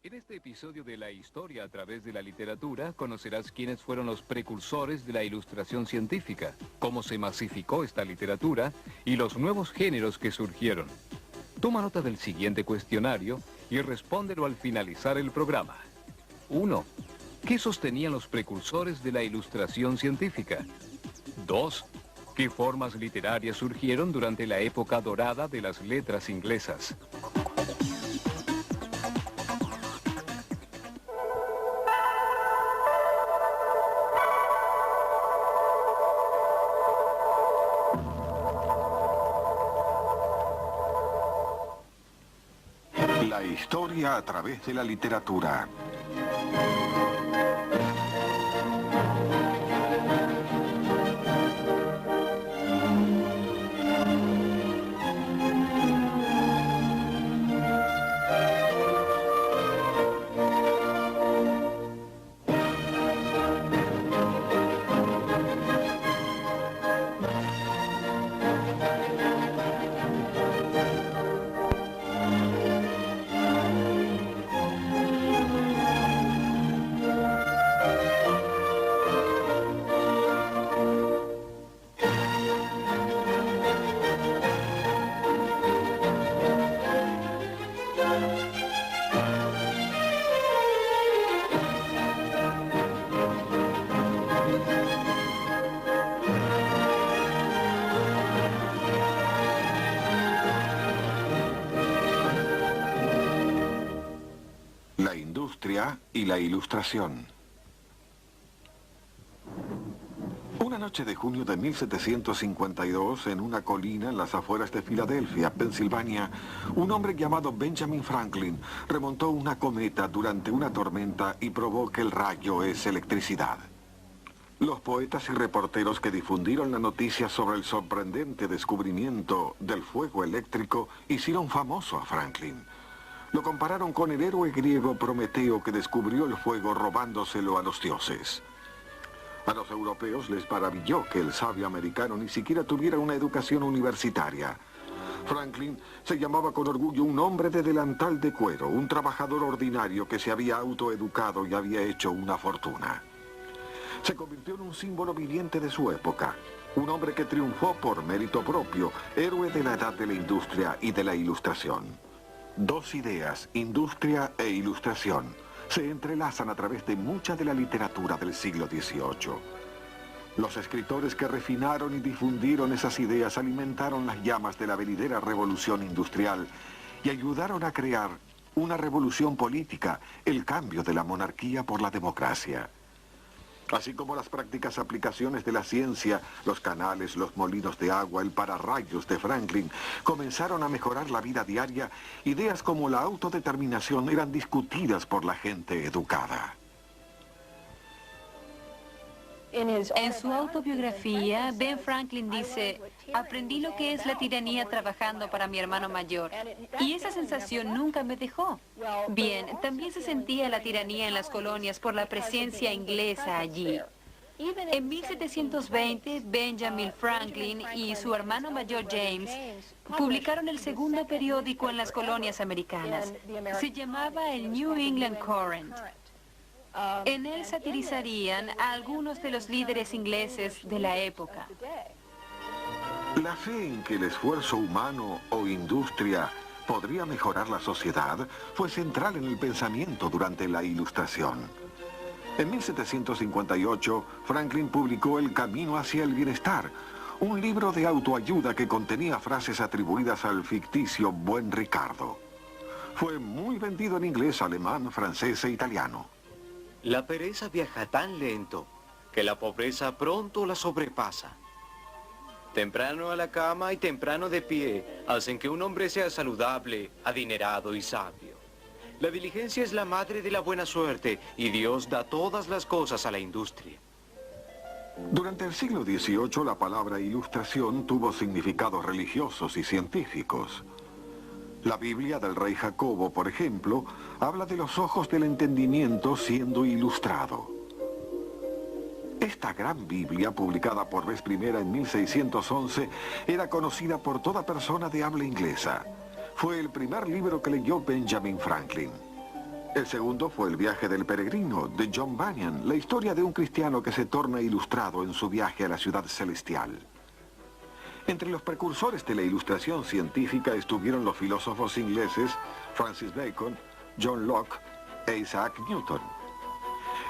En este episodio de La Historia a través de la literatura, conocerás quiénes fueron los precursores de la ilustración científica, cómo se masificó esta literatura y los nuevos géneros que surgieron. Toma nota del siguiente cuestionario y respóndelo al finalizar el programa. 1. ¿Qué sostenían los precursores de la ilustración científica? 2. ¿Qué formas literarias surgieron durante la época dorada de las letras inglesas? La historia a través de la literatura. La industria y la ilustración. Una noche de junio de 1752, en una colina en las afueras de Filadelfia, Pensilvania, un hombre llamado Benjamin Franklin remontó una cometa durante una tormenta y probó que el rayo es electricidad. Los poetas y reporteros que difundieron la noticia sobre el sorprendente descubrimiento del fuego eléctrico hicieron famoso a Franklin. Lo compararon con el héroe griego Prometeo que descubrió el fuego robándoselo a los dioses. A los europeos les maravilló que el sabio americano ni siquiera tuviera una educación universitaria. Franklin se llamaba con orgullo un hombre de delantal de cuero, un trabajador ordinario que se había autoeducado y había hecho una fortuna. Se convirtió en un símbolo viviente de su época, un hombre que triunfó por mérito propio, héroe de la edad de la industria y de la ilustración. Dos ideas, industria e ilustración, se entrelazan a través de mucha de la literatura del siglo XVIII. Los escritores que refinaron y difundieron esas ideas alimentaron las llamas de la venidera revolución industrial y ayudaron a crear una revolución política, el cambio de la monarquía por la democracia. Así como las prácticas aplicaciones de la ciencia, los canales, los molinos de agua, el pararrayos de Franklin, comenzaron a mejorar la vida diaria, ideas como la autodeterminación eran discutidas por la gente educada. En su autobiografía, Ben Franklin dice: aprendí lo que es la tiranía trabajando para mi hermano mayor, y esa sensación nunca me dejó. Bien, también se sentía la tiranía en las colonias por la presencia inglesa allí. En 1720, Benjamin Franklin y su hermano mayor James publicaron el segundo periódico en las colonias americanas. Se llamaba el New England Courant. En él satirizarían a algunos de los líderes ingleses de la época. La fe en que el esfuerzo humano o industria podría mejorar la sociedad fue central en el pensamiento durante la Ilustración. En 1758, Franklin publicó El Camino hacia el Bienestar, un libro de autoayuda que contenía frases atribuidas al ficticio Buen Ricardo. Fue muy vendido en inglés, alemán, francés e italiano. La pereza viaja tan lento que la pobreza pronto la sobrepasa. Temprano a la cama y temprano de pie hacen que un hombre sea saludable, adinerado y sabio. La diligencia es la madre de la buena suerte y Dios da todas las cosas a la industria. Durante el siglo XVIII, la palabra ilustración tuvo significados religiosos y científicos. La Biblia del rey Jacobo, por ejemplo, habla de los ojos del entendimiento siendo ilustrado. Esta gran Biblia, publicada por vez primera en 1611, era conocida por toda persona de habla inglesa. Fue el primer libro que leyó Benjamin Franklin. El segundo fue El viaje del peregrino, de John Bunyan, la historia de un cristiano que se torna ilustrado en su viaje a la ciudad celestial. Entre los precursores de la ilustración científica estuvieron los filósofos ingleses Francis Bacon, John Locke e Isaac Newton.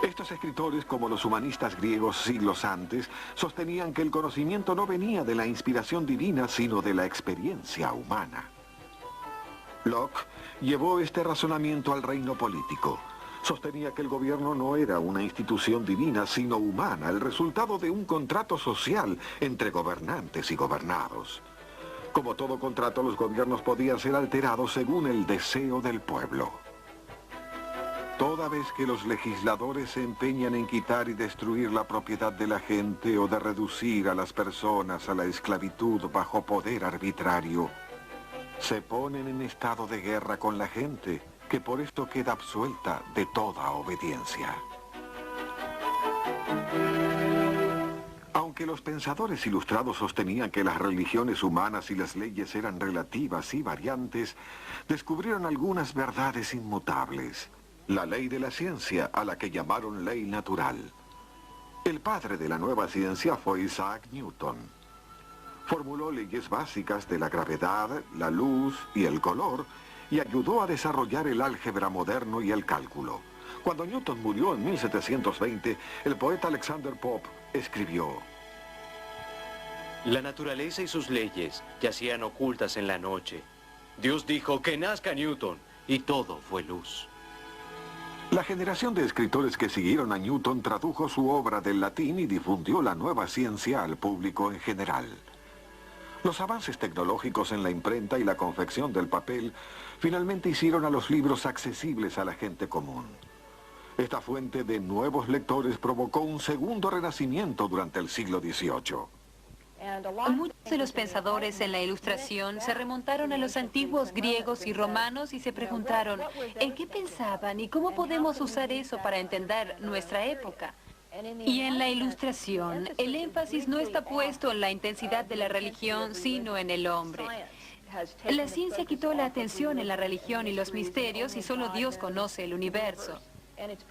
Estos escritores, como los humanistas griegos siglos antes, sostenían que el conocimiento no venía de la inspiración divina, sino de la experiencia humana. Locke llevó este razonamiento al reino político. Sostenía que el gobierno no era una institución divina, sino humana, el resultado de un contrato social entre gobernantes y gobernados. Como todo contrato, los gobiernos podían ser alterados según el deseo del pueblo. Toda vez que los legisladores se empeñan en quitar y destruir la propiedad de la gente o de reducir a las personas a la esclavitud bajo poder arbitrario, se ponen en estado de guerra con la gente, que por esto queda absuelta de toda obediencia. Aunque los pensadores ilustrados sostenían que las religiones humanas y las leyes eran relativas y variantes, descubrieron algunas verdades inmutables. La ley de la ciencia, a la que llamaron ley natural. El padre de la nueva ciencia fue Isaac Newton. Formuló leyes básicas de la gravedad, la luz y el color, y ayudó a desarrollar el álgebra moderno y el cálculo. Cuando Newton murió en 1720, el poeta Alexander Pope escribió: La naturaleza y sus leyes yacían ocultas en la noche. Dios dijo que nazca Newton, y todo fue luz. La generación de escritores que siguieron a Newton tradujo su obra del latín y difundió la nueva ciencia al público en general. Los avances tecnológicos en la imprenta y la confección del papel finalmente hicieron a los libros accesibles a la gente común. Esta fuente de nuevos lectores provocó un segundo renacimiento durante el siglo XVIII. Muchos de los pensadores en la Ilustración se remontaron a los antiguos griegos y romanos y se preguntaron ¿en qué pensaban y cómo podemos usar eso para entender nuestra época? Y en la Ilustración, el énfasis no está puesto en la intensidad de la religión, sino en el hombre. La ciencia quitó la atención en la religión y los misterios y solo Dios conoce el universo.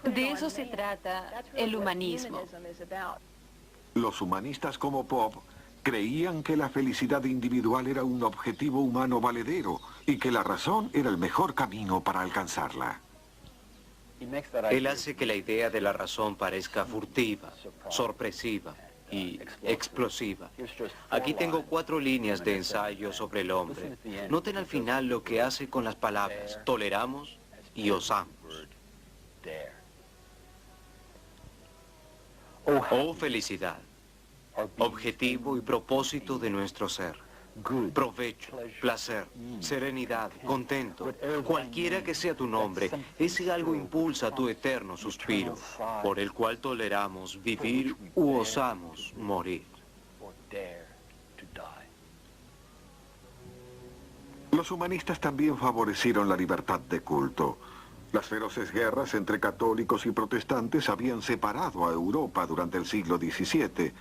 De eso se trata el humanismo. Los humanistas como Pope creían que la felicidad individual era un objetivo humano valedero y que la razón era el mejor camino para alcanzarla. Él hace que la idea de la razón parezca furtiva, sorpresiva y explosiva. Aquí tengo 4 líneas de ensayo sobre el hombre. Noten al final lo que hace con las palabras. Toleramos y osamos. Oh felicidad, objetivo y propósito de nuestro ser. Provecho, placer, serenidad, contento, cualquiera que sea tu nombre, ese algo impulsa tu eterno suspiro, por el cual toleramos vivir u osamos morir. Los humanistas también favorecieron la libertad de culto. Las feroces guerras entre católicos y protestantes habían separado a Europa durante el siglo XVII.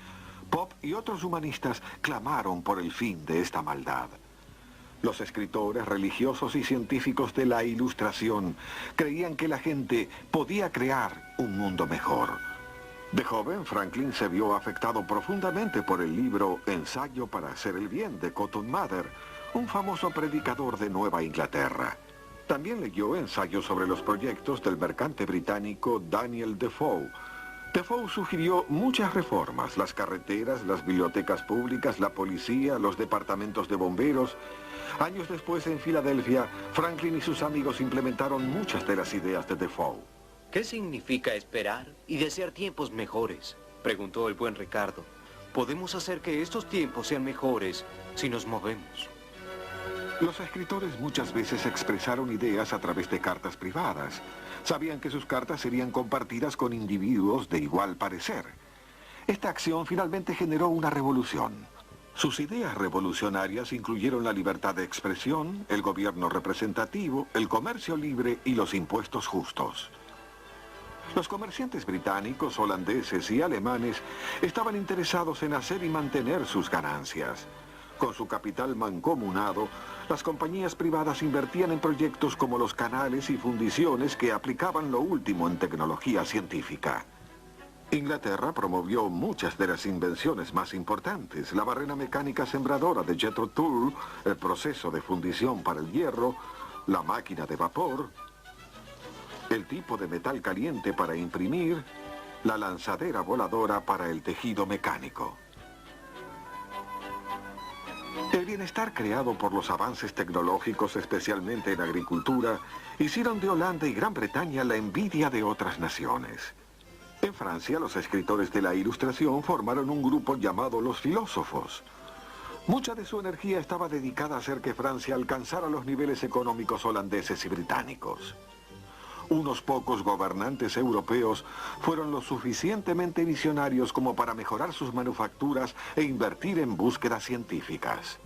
Pope y otros humanistas clamaron por el fin de esta maldad. Los escritores religiosos y científicos de la Ilustración creían que la gente podía crear un mundo mejor. De joven, Franklin se vio afectado profundamente por el libro Ensayo para hacer el bien de Cotton Mather, un famoso predicador de Nueva Inglaterra. También leyó ensayos sobre los proyectos del mercante británico Daniel Defoe. Defoe sugirió muchas reformas: las carreteras, las bibliotecas públicas, la policía, los departamentos de bomberos. Años después, en Filadelfia, Franklin y sus amigos implementaron muchas de las ideas de Defoe. ¿Qué significa esperar y desear tiempos mejores?, preguntó el buen Ricardo. Podemos hacer que estos tiempos sean mejores si nos movemos. Los escritores muchas veces expresaron ideas a través de cartas privadas. Sabían que sus cartas serían compartidas con individuos de igual parecer. Esta acción finalmente generó una revolución. Sus ideas revolucionarias incluyeron la libertad de expresión, el gobierno representativo, el comercio libre y los impuestos justos. Los comerciantes británicos, holandeses y alemanes estaban interesados en hacer y mantener sus ganancias. Con su capital mancomunado, Las compañías privadas invertían en proyectos como los canales y fundiciones que aplicaban lo último en tecnología científica. Inglaterra promovió muchas de las invenciones más importantes: la barrena mecánica sembradora de Jethro Tull, el proceso de fundición para el hierro, la máquina de vapor, el tipo de metal caliente para imprimir, la lanzadera voladora para el tejido mecánico. El bienestar creado por los avances tecnológicos, especialmente en agricultura, hicieron de Holanda y Gran Bretaña la envidia de otras naciones. En Francia, los escritores de la Ilustración formaron un grupo llamado los filósofos. Mucha de su energía estaba dedicada a hacer que Francia alcanzara los niveles económicos holandeses y británicos. Unos pocos gobernantes europeos fueron lo suficientemente visionarios como para mejorar sus manufacturas e invertir en búsquedas científicas.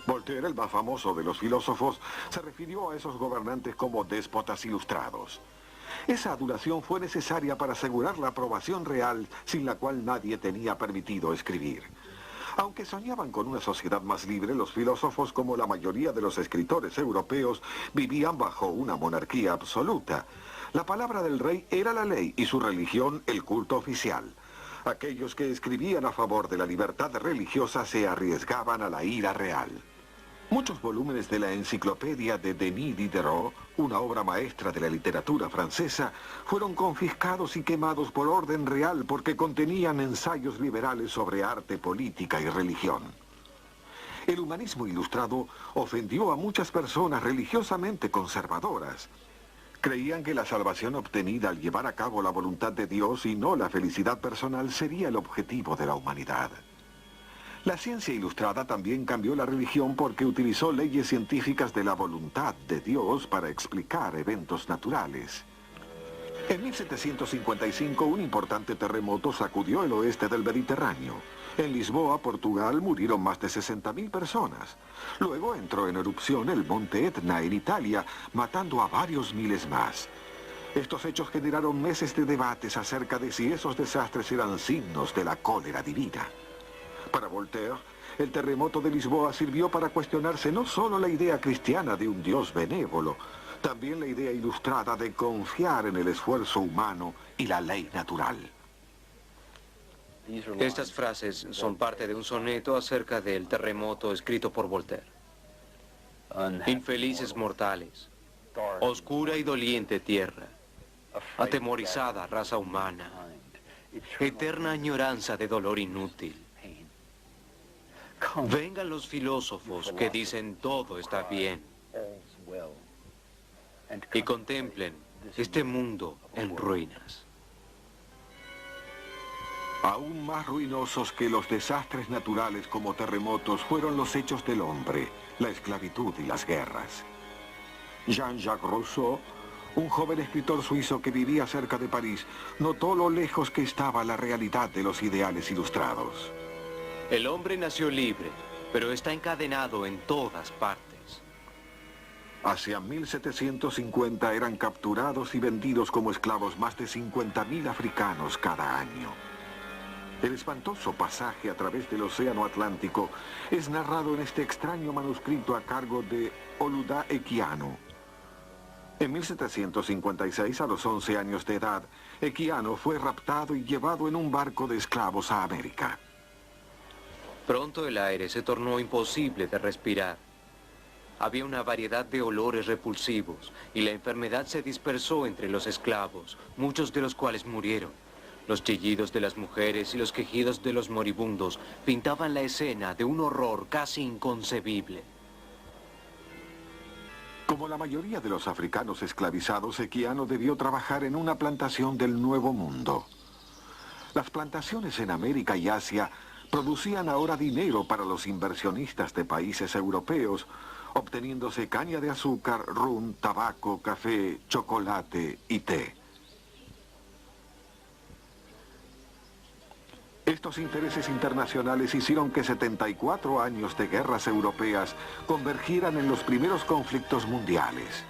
Voltaire, el más famoso de los filósofos, se refirió a esos gobernantes como déspotas ilustrados. Esa adulación fue necesaria para asegurar la aprobación real, sin la cual nadie tenía permitido escribir. Aunque soñaban con una sociedad más libre, los filósofos, como la mayoría de los escritores europeos, vivían bajo una monarquía absoluta. La palabra del rey era la ley y su religión el culto oficial. Aquellos que escribían a favor de la libertad religiosa se arriesgaban a la ira real. Muchos volúmenes de la enciclopedia de Denis Diderot, una obra maestra de la literatura francesa, fueron confiscados y quemados por orden real porque contenían ensayos liberales sobre arte, política y religión. El humanismo ilustrado ofendió a muchas personas religiosamente conservadoras. Creían que la salvación obtenida al llevar a cabo la voluntad de Dios y no la felicidad personal sería el objetivo de la humanidad. La ciencia ilustrada también cambió la religión porque utilizó leyes científicas de la voluntad de Dios para explicar eventos naturales. En 1755, un importante terremoto sacudió el oeste del Mediterráneo. En Lisboa, Portugal, murieron más de 60.000 personas. Luego entró en erupción el monte Etna en Italia, matando a varios miles más. Estos hechos generaron meses de debates acerca de si esos desastres eran signos de la cólera divina. Para Voltaire, el terremoto de Lisboa sirvió para cuestionarse no solo la idea cristiana de un Dios benévolo, también la idea ilustrada de confiar en el esfuerzo humano y la ley natural. Estas frases son parte de un soneto acerca del terremoto escrito por Voltaire. Infelices mortales, oscura y doliente tierra, atemorizada raza humana, eterna añoranza de dolor inútil. Vengan los filósofos que dicen todo está bien y contemplen este mundo en ruinas. Aún más ruinosos que los desastres naturales como terremotos fueron los hechos del hombre, la esclavitud y las guerras. Jean-Jacques Rousseau, un joven escritor suizo que vivía cerca de París, notó lo lejos que estaba la realidad de los ideales ilustrados. El hombre nació libre, pero está encadenado en todas partes. Hacia 1750 eran capturados y vendidos como esclavos más de 50.000 africanos cada año. El espantoso pasaje a través del Océano Atlántico es narrado en este extraño manuscrito a cargo de Olaudah Equiano. En 1756, a los 11 años de edad, Equiano fue raptado y llevado en un barco de esclavos a América. Pronto el aire se tornó imposible de respirar. Había una variedad de olores repulsivos y la enfermedad se dispersó entre los esclavos, muchos de los cuales murieron. Los chillidos de las mujeres y los quejidos de los moribundos pintaban la escena de un horror casi inconcebible. Como la mayoría de los africanos esclavizados, Equiano debió trabajar en una plantación del Nuevo Mundo. Las plantaciones en América y Asia producían ahora dinero para los inversionistas de países europeos, obteniéndose caña de azúcar, rum, tabaco, café, chocolate y té. Estos intereses internacionales hicieron que 74 años de guerras europeas convergieran en los primeros conflictos mundiales.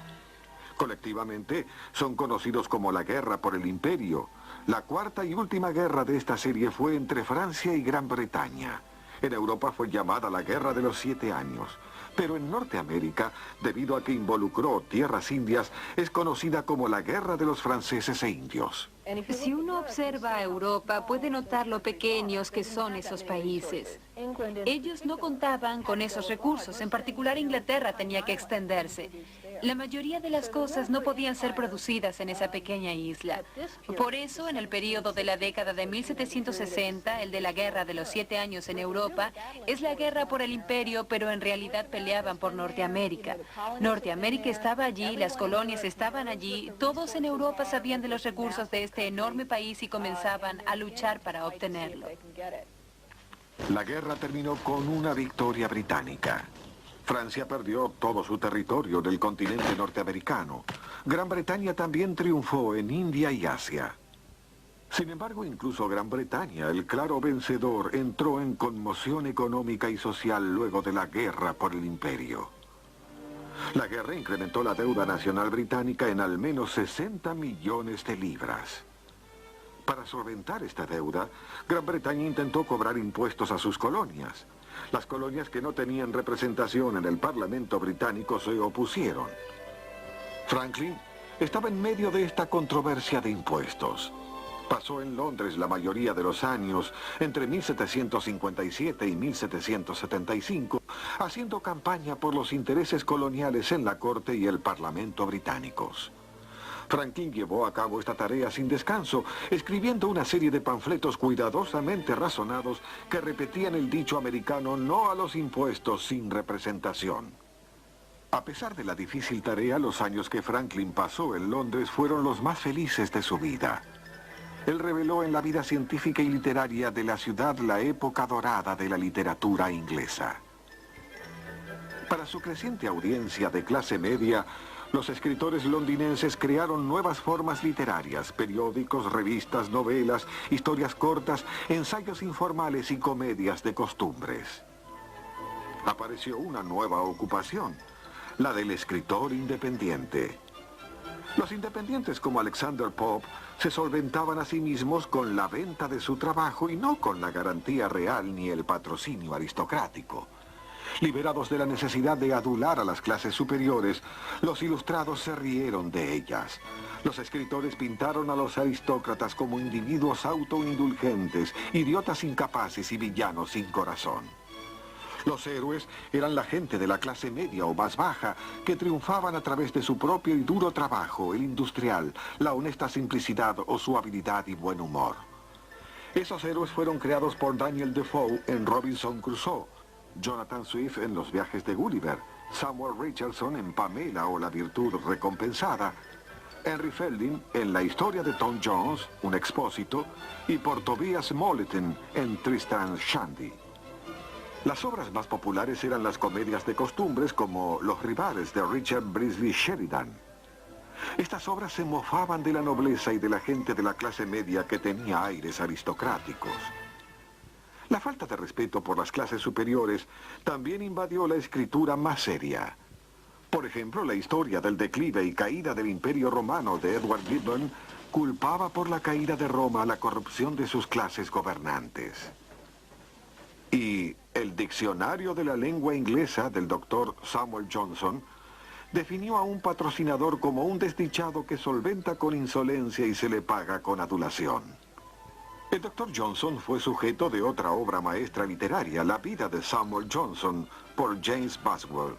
Colectivamente, son conocidos como la Guerra por el Imperio. La cuarta y última guerra de esta serie fue entre Francia y Gran Bretaña. En Europa fue llamada la Guerra de los 7 años. pero en Norteamérica, debido a que involucró tierras indias, es conocida como la Guerra de los Franceses e Indios. Si uno observa a Europa, puede notar lo pequeños que son esos países. Ellos no contaban con esos recursos, en particular Inglaterra tenía que extenderse. La mayoría de las cosas no podían ser producidas en esa pequeña isla. Por eso, en el periodo de la década de 1760, el de la Guerra de los 7 años en Europa, es la guerra por el imperio, pero en realidad peleaban por Norteamérica. Norteamérica estaba allí, las colonias estaban allí, todos en Europa sabían de los recursos de este enorme país y comenzaban a luchar para obtenerlo. La guerra terminó con una victoria británica. Francia perdió todo su territorio del continente norteamericano. Gran Bretaña también triunfó en India y Asia. Sin embargo, incluso Gran Bretaña, el claro vencedor, entró en conmoción económica y social luego de la guerra por el imperio. La guerra incrementó la deuda nacional británica en al menos 60 millones de libras. Para solventar esta deuda, Gran Bretaña intentó cobrar impuestos a sus colonias. Las colonias que no tenían representación en el Parlamento británico se opusieron. Franklin estaba en medio de esta controversia de impuestos. Pasó en Londres la mayoría de los años, entre 1757 y 1775, haciendo campaña por los intereses coloniales en la corte y el Parlamento británicos. Franklin llevó a cabo esta tarea sin descanso, escribiendo una serie de panfletos cuidadosamente razonados que repetían el dicho americano "no a los impuestos sin representación". A pesar de la difícil tarea, los años que Franklin pasó en Londres fueron los más felices de su vida. Él reveló en la vida científica y literaria de la ciudad la época dorada de la literatura inglesa. Para su creciente audiencia de clase media, los escritores londinenses crearon nuevas formas literarias, periódicos, revistas, novelas, historias cortas, ensayos informales y comedias de costumbres. Apareció una nueva ocupación, la del escritor independiente. Los independientes como Alexander Pope se solventaban a sí mismos con la venta de su trabajo y no con la garantía real ni el patrocinio aristocrático. Liberados de la necesidad de adular a las clases superiores, los ilustrados se rieron de ellas. Los escritores pintaron a los aristócratas como individuos autoindulgentes, idiotas incapaces y villanos sin corazón. Los héroes eran la gente de la clase media o más baja, que triunfaban a través de su propio y duro trabajo, el industrial, la honesta simplicidad o su habilidad y buen humor. Esos héroes fueron creados por Daniel Defoe en Robinson Crusoe, Jonathan Swift en Los viajes de Gulliver, Samuel Richardson en Pamela o La virtud recompensada, Henry Fielding en La historia de Tom Jones, un expósito, y por Tobias Molleten en Tristram Shandy. Las obras más populares eran las comedias de costumbres como Los rivales de Richard Brisby Sheridan. Estas obras se mofaban de la nobleza y de la gente de la clase media que tenía aires aristocráticos. La falta de respeto por las clases superiores también invadió la escritura más seria. Por ejemplo, la historia del declive y caída del Imperio Romano de Edward Gibbon culpaba por la caída de Roma a la corrupción de sus clases gobernantes. Y el Diccionario de la Lengua Inglesa del Dr. Samuel Johnson definió a un patrocinador como un desdichado que solventa con insolencia y se le paga con adulación. El Dr. Johnson fue sujeto de otra obra maestra literaria, La vida de Samuel Johnson, por James Boswell,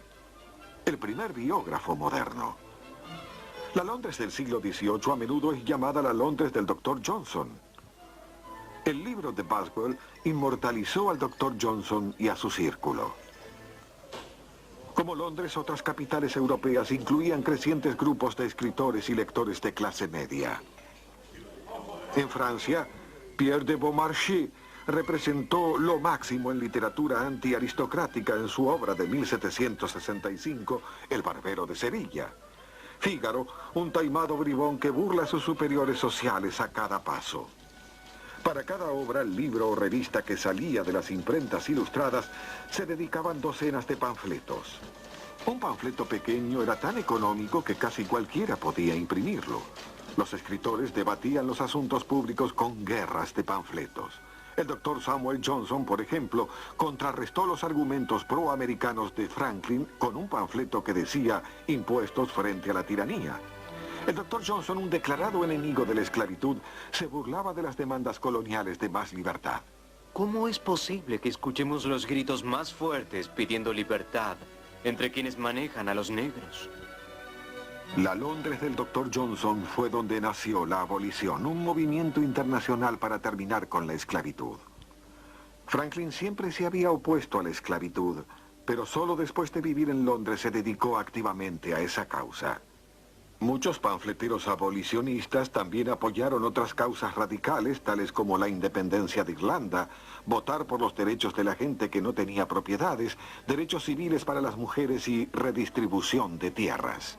el primer biógrafo moderno. La Londres del siglo XVIII a menudo es llamada la Londres del Dr. Johnson. El libro de Boswell inmortalizó al Dr. Johnson y a su círculo. Como Londres, otras capitales europeas incluían crecientes grupos de escritores y lectores de clase media. En Francia, Pierre de Beaumarchais representó lo máximo en literatura antiaristocrática en su obra de 1765, El barbero de Sevilla. Fígaro, un taimado bribón que burla a sus superiores sociales a cada paso. Para cada obra, libro o revista que salía de las imprentas ilustradas, se dedicaban docenas de panfletos. Un panfleto pequeño era tan económico que casi cualquiera podía imprimirlo. Los escritores debatían los asuntos públicos con guerras de panfletos. El doctor Samuel Johnson, por ejemplo, contrarrestó los argumentos proamericanos de Franklin con un panfleto que decía impuestos frente a la tiranía. El doctor Johnson, un declarado enemigo de la esclavitud, se burlaba de las demandas coloniales de más libertad. ¿Cómo es posible que escuchemos los gritos más fuertes pidiendo libertad entre quienes manejan a los negros? La Londres del doctor Johnson fue donde nació la abolición, un movimiento internacional para terminar con la esclavitud. Franklin siempre se había opuesto a la esclavitud, pero solo después de vivir en Londres se dedicó activamente a esa causa. Muchos panfleteros abolicionistas también apoyaron otras causas radicales, tales como la independencia de Irlanda, votar por los derechos de la gente que no tenía propiedades, derechos civiles para las mujeres y redistribución de tierras.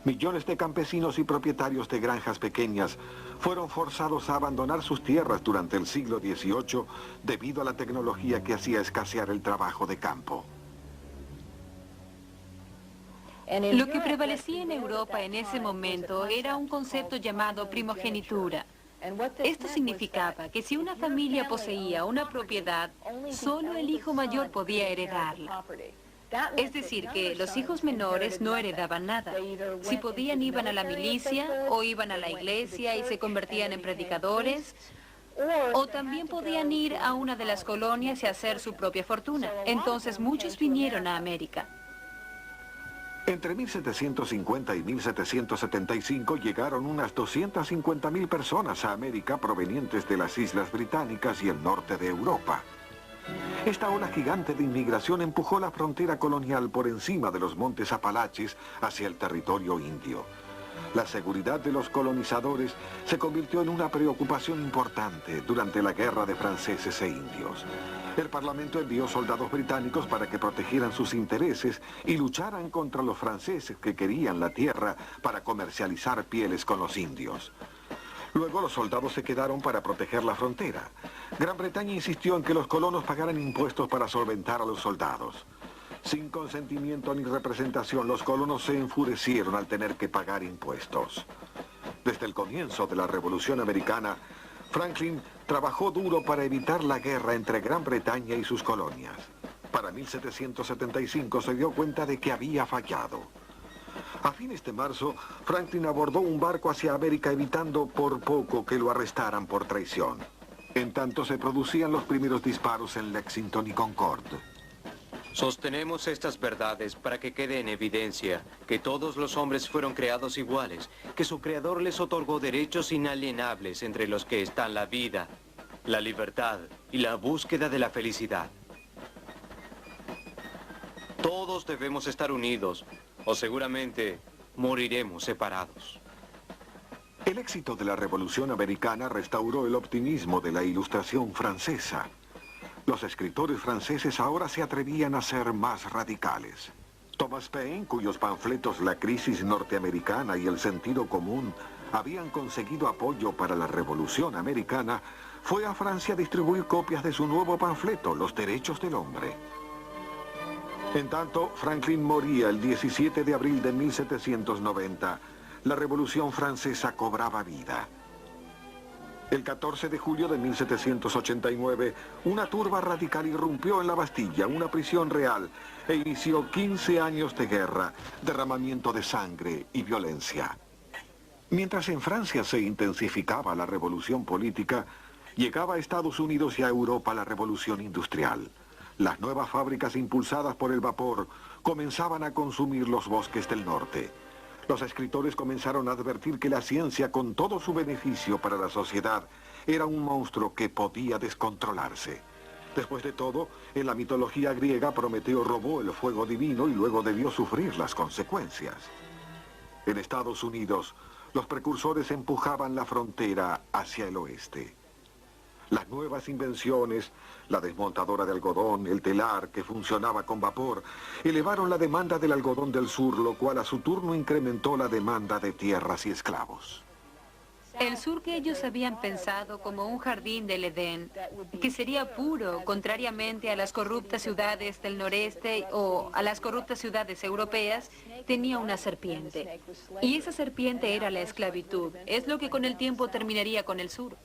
Millones de campesinos y propietarios de granjas pequeñas fueron forzados a abandonar sus tierras durante el siglo XVIII debido a la tecnología que hacía escasear el trabajo de campo. Lo que prevalecía en Europa en ese momento era un concepto llamado primogenitura. Esto significaba que si una familia poseía una propiedad, solo el hijo mayor podía heredarla. Es decir, que los hijos menores no heredaban nada. Si podían, iban a la milicia o iban a la iglesia y se convertían en predicadores, o también podían ir a una de las colonias y hacer su propia fortuna. Entonces muchos vinieron a América. Entre 1750 y 1775 llegaron unas 250.000 personas a América provenientes de las Islas Británicas y el norte de Europa. Esta ola gigante de inmigración empujó la frontera colonial por encima de los montes Apalaches hacia el territorio indio. La seguridad de los colonizadores se convirtió en una preocupación importante durante la guerra de franceses e indios. El Parlamento envió soldados británicos para que protegieran sus intereses y lucharan contra los franceses que querían la tierra para comercializar pieles con los indios. Luego los soldados se quedaron para proteger la frontera. Gran Bretaña insistió en que los colonos pagaran impuestos para solventar a los soldados. Sin consentimiento ni representación, los colonos se enfurecieron al tener que pagar impuestos. Desde el comienzo de la Revolución Americana, Franklin trabajó duro para evitar la guerra entre Gran Bretaña y sus colonias. Para 1775 se dio cuenta de que había fallado. A fines de marzo, Franklin abordó un barco hacia América evitando por poco que lo arrestaran por traición. En tanto se producían los primeros disparos en Lexington y Concord. Sostenemos estas verdades para que quede en evidencia que todos los hombres fueron creados iguales, que su creador les otorgó derechos inalienables entre los que están la vida, la libertad y la búsqueda de la felicidad. Todos debemos estar unidos, o seguramente moriremos separados. El éxito de la Revolución Americana restauró el optimismo de la Ilustración francesa. Los escritores franceses ahora se atrevían a ser más radicales. Thomas Paine, cuyos panfletos La crisis norteamericana y El sentido común habían conseguido apoyo para la Revolución Americana, fue a Francia a distribuir copias de su nuevo panfleto, Los derechos del hombre. En tanto, Franklin moría el 17 de abril de 1790. La Revolución Francesa cobraba vida. El 14 de julio de 1789, una turba radical irrumpió en la Bastilla, una prisión real, e inició 15 años de guerra, derramamiento de sangre y violencia. Mientras en Francia se intensificaba la revolución política, llegaba a Estados Unidos y a Europa la revolución industrial. Las nuevas fábricas impulsadas por el vapor comenzaban a consumir los bosques del norte. Los escritores comenzaron a advertir que la ciencia, con todo su beneficio para la sociedad, era un monstruo que podía descontrolarse. Después de todo, en la mitología griega, Prometeo robó el fuego divino y luego debió sufrir las consecuencias. En Estados Unidos, los precursores empujaban la frontera hacia el oeste. Las nuevas invenciones, la desmontadora de algodón, el telar que funcionaba con vapor, elevaron la demanda del algodón del sur, lo cual a su turno incrementó la demanda de tierras y esclavos. El sur que ellos habían pensado como un jardín del Edén, que sería puro, contrariamente a las corruptas ciudades del noreste o a las corruptas ciudades europeas, tenía una serpiente. Y esa serpiente era la esclavitud. Es lo que con el tiempo terminaría con el sur.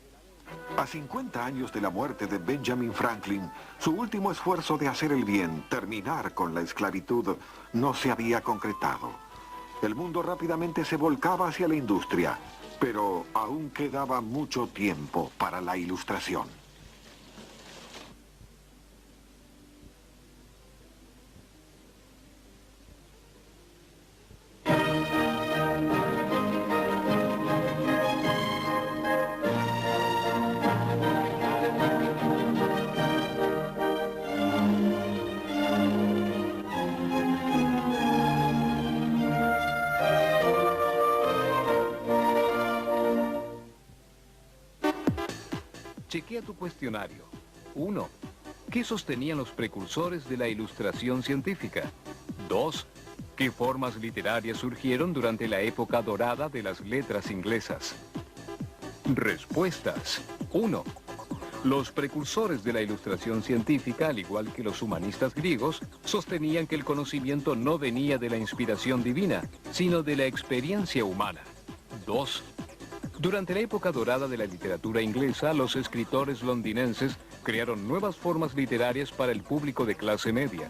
A 50 años de la muerte de Benjamin Franklin, su último esfuerzo de hacer el bien, terminar con la esclavitud, no se había concretado. El mundo rápidamente se volcaba hacia la industria, pero aún quedaba mucho tiempo para la Ilustración. Chequea tu cuestionario. 1. ¿Qué sostenían los precursores de la Ilustración científica? 2. ¿Qué formas literarias surgieron durante la época dorada de las letras inglesas? Respuestas. 1. Los precursores de la Ilustración científica, al igual que los humanistas griegos, sostenían que el conocimiento no venía de la inspiración divina, sino de la experiencia humana. 2. Durante la época dorada de la literatura inglesa, los escritores londinenses crearon nuevas formas literarias para el público de clase media.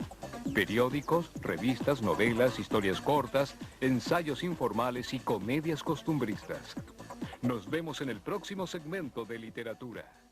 Periódicos, revistas, novelas, historias cortas, ensayos informales y comedias costumbristas. Nos vemos en el próximo segmento de literatura.